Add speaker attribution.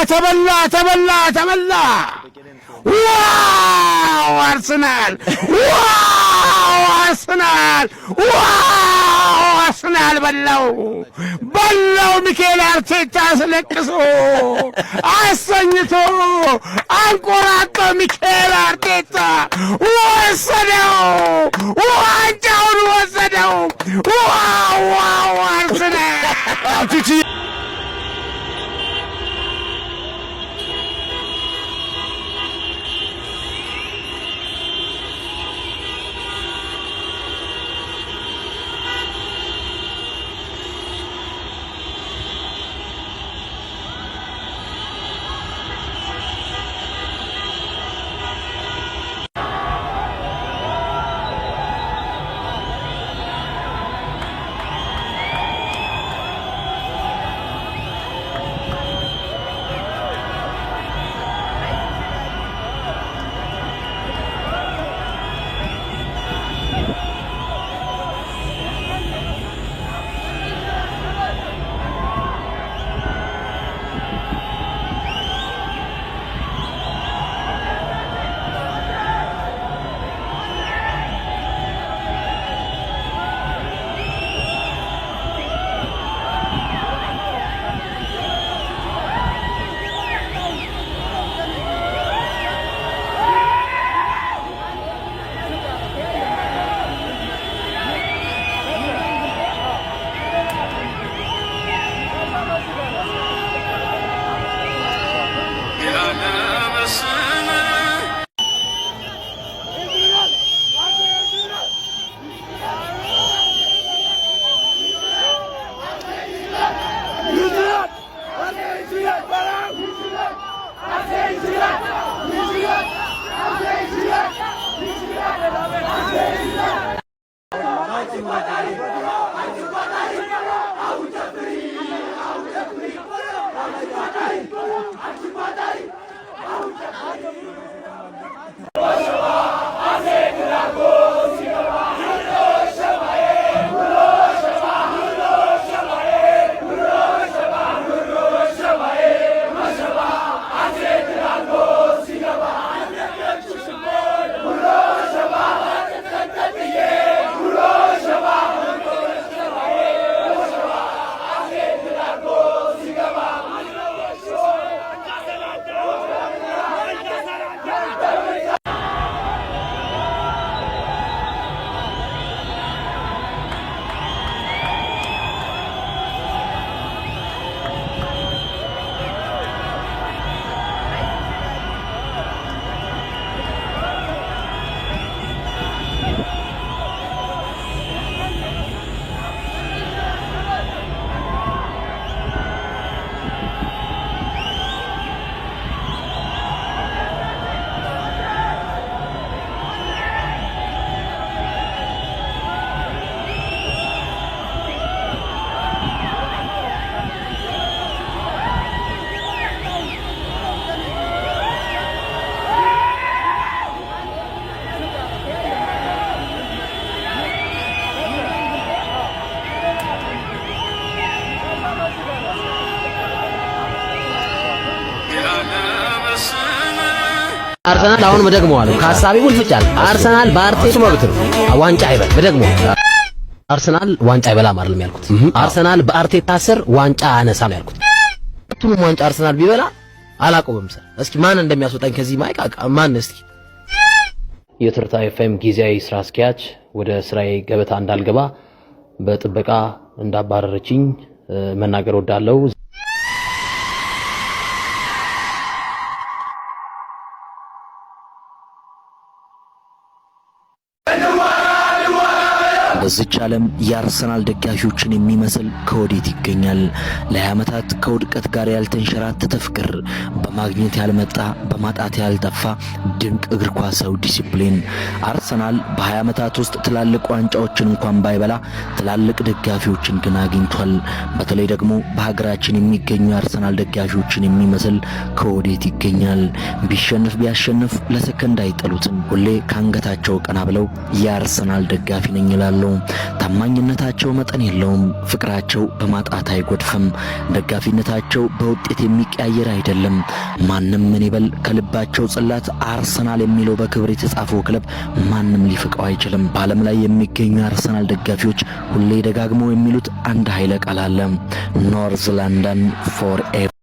Speaker 1: ተበላ ዋው አርሰናል በላው ሚኬል አርቴታ አስለቅሶ አሰኝቶ አንቆራጦ ሚኬል አርቴታ ወሰደው ዋንጫውን ወሰደው ዋው አርሰናል
Speaker 2: አርሰናል አሁን መደግመዋለሁ ከሐሳቤ ውልፍጫል አርሰናል በአርቴታ መብት ነው ዋንጫ አይበል መደግመዋለሁ አርሰናል ዋንጫ አይበላም አይደለም ያልኩት አርሰናል በአርቴታ ስር ዋንጫ አነሳም ያልኩት ሁሉም ዋንጫ አርሰናል ቢበላ አላቆምም ሰር እስኪ ማን እንደሚያስወጣኝ ከዚህ ማይክ ማን እስኪ የትርታ ኤፍኤም ጊዜያዊ ስራ አስኪያጅ ወደ ስራዬ ገበታ እንዳልገባ በጥበቃ እንዳባረረችኝ መናገር ወዳለው
Speaker 3: በዚች ዓለም የአርሰናል ደጋፊዎችን የሚመስል ከወዴት ይገኛል? ለዓመታት ከውድቀት ጋር ያልተንሸራተተ ፍቅር፣ በማግኘት ያልመጣ በማጣት ያልጠፋ ድንቅ እግር ኳሳዊ ዲሲፕሊን። አርሰናል በ20 ዓመታት ውስጥ ትላልቅ ዋንጫዎችን እንኳን ባይበላ ትላልቅ ደጋፊዎችን ግን አግኝቷል። በተለይ ደግሞ በሀገራችን የሚገኙ የአርሰናል ደጋፊዎችን የሚመስል ከወዴት ይገኛል? ቢሸንፍ ቢያሸንፍ ለሰከንድ አይጠሉትም። ሁሌ ካንገታቸው ቀና ብለው የአርሰናል ደጋፊ ነኝ ይላሉ። ታማኝነታቸው መጠን የለውም። ፍቅራቸው በማጣት አይጎድፍም። ደጋፊነታቸው በውጤት የሚቀያየር አይደለም። ማንም ምን ይበል ከልባቸው ጽላት አርሰናል የሚለው በክብር የተጻፈው ክለብ ማንም ሊፍቀው አይችልም። በዓለም ላይ የሚገኙ አርሰናል ደጋፊዎች ሁሌ ደጋግመው የሚሉት አንድ ኃይለ ቃል አለ። ኖርዝ ለንደን ፎር